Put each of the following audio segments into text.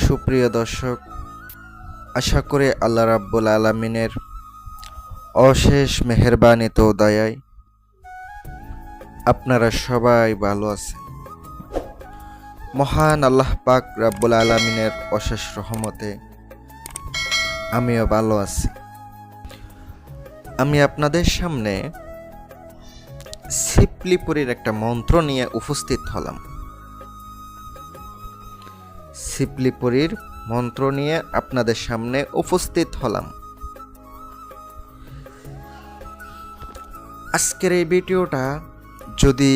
সুপ্রিয় দর্শক, আশা করি আল্লাহ রাব্বুল আলামিনের অশেষ মেহেরবানিতে ও দয়ায় আপনারা সবাই ভালো আছেন। মহান আল্লাহ পাক রাব্বুল আলামিনের অশেষ রহমতে আমিও ভালো আছি। আমি আপনাদের সামনে সিপলিপুরীর একটা মন্ত্র নিয়ে উপস্থিত হলাম। সিপলিপুরীর মন্ত্র নিয়ে আপনাদের সামনে উপস্থিত হলাম। আজকের এই ভিডিওটা যদি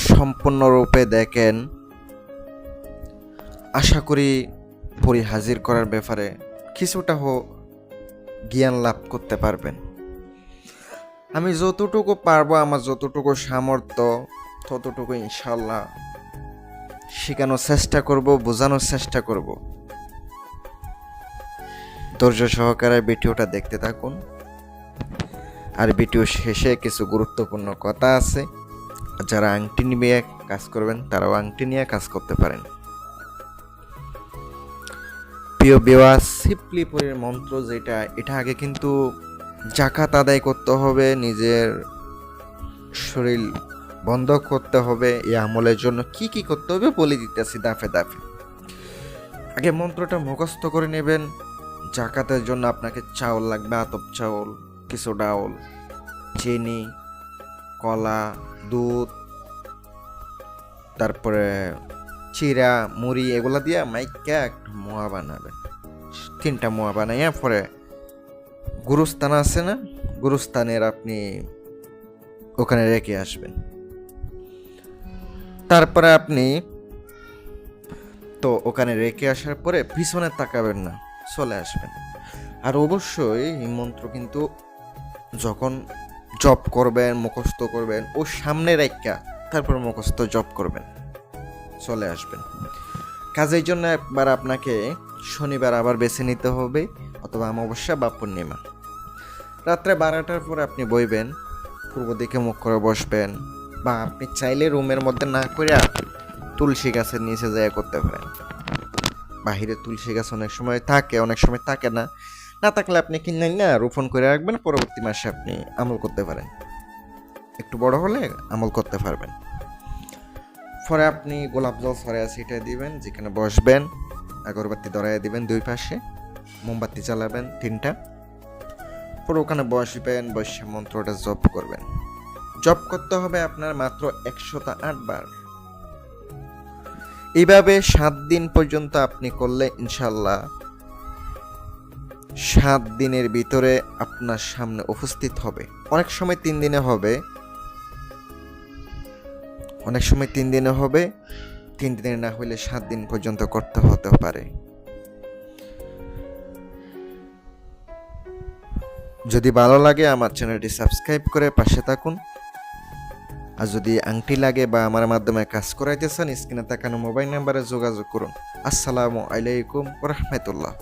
সম্পূর্ণরূপে দেখেন, আশা করি পরী হাজির করার ব্যাপারে কিছুটা জ্ঞান লাভ করতে পারবেন। আমি যতটুকু পারবো, আমার যতটুকু সামর্থ্য ততটুকু ইনশাল্লাহ শেখানোর চেষ্টা করব, বোঝানোর চেষ্টা করব। ধৈর্য সহকারে ভিডিওটা দেখতে থাকুন। আর ভিডিও শেষে কিছু গুরুত্বপূর্ণ কথা আছে। যারা আংটি নিয়ে কাজ করবেন তারাও আংটি নিয়ে কাজ করতে পারেন। প্রিয় ভিউয়ার্স, সিপলিপুরীর মন্ত্র যেটা, এটা আগে কিন্তু জাকাত আদায় করতে হবে, নিজের শরীর বন্ধ করতে হবে। এই আমলের জন্য কি কি করতে হবে বলে দিতেছি দাফে দাফে। আগে মন্ত্রটা মুখস্থ করে নেবেন। জাকাতের জন্য আপনাকে চাউল লাগবে, আতপ চাউল, কিছু ডাউল, চিনি, কলা, দুধ, তারপরে চিরা, মুড়ি, এগুলা দিয়ে মাইকা একটা মোয়া বানাবেন। 3টা মোয়া বানাইয়া পরে গুরুস্থান আছে না, গুরুস্থানের আপনি ওখানে রেখে আসবেন। তারপরে আপনি তো ওখানে রেখে আসার পরে পিছনে তাকাবেন না, চলে আসবেন। আর অবশ্যই এই মন্ত্র কিন্তু যখন জপ করবেন, মুখস্থ করবেন, ও সামনে রেখা তারপর মুখস্থ জপ করবেন, চলে আসবেন। কাজের জন্য একবার আপনাকে শনিবার আবার বেছে নিতে হবে, অথবা অমাবস্যা বা পূর্ণিমা। রাত্রে 12টার পরে আপনি বইবেন, পূর্ব দিকে মুখ করে বসবেন, বা আপনি চাইলে রুমের মধ্যে না করে তুলসী গাছের নিচে যায় করতে পারেন। বাহিরে তুলসী গাছ অনেক সময় থাকে, অনেক সময় থাকে না। না থাকলে আপনি কিনে না রোপণ করে রাখবেন, পরবর্তী মাসে আপনি আমল করতে পারেন। একটু বড় হলে আমল করতে পারবেন। পরে আপনি গোলাপ জল ছড়াইয়া ছিটিয়ে দিবেন, যেখানে বসবেন, আগরবাতি ধরাইয়া দিবেন 2 পাশে, মোমবাতি জ্বালাবেন 3টা। পরে ওখানে বসবেন, বসে মন্ত্রটা জপ করবেন। জপ করতে হবে আপনার মাত্র 108 বার। এইভাবে 7 দিন পর্যন্ত আপনি করলে ইনশাল্লাহ 7 দিনের ভিতরে আপনার সামনে উপস্থিত হবে। অনেক সময় 3 দিনে হবে, অনেক সময় 3 দিনে হবে। 3 দিনে না হলে 7 দিন পর্যন্ত করতে হতে পারে। যদি ভালো লাগে আমার চ্যানেলটি সাবস্ক্রাইব করে পাশে থাকুন। আর যদি আংটি লাগে বা আমার মাধ্যমে কাজ করাইতে চান, স্ক্রিনে তাকানো মোবাইল নাম্বারে যোগাযোগ করুন। আসসালামু আলাইকুম ওয়া রাহমাতুল্লাহ।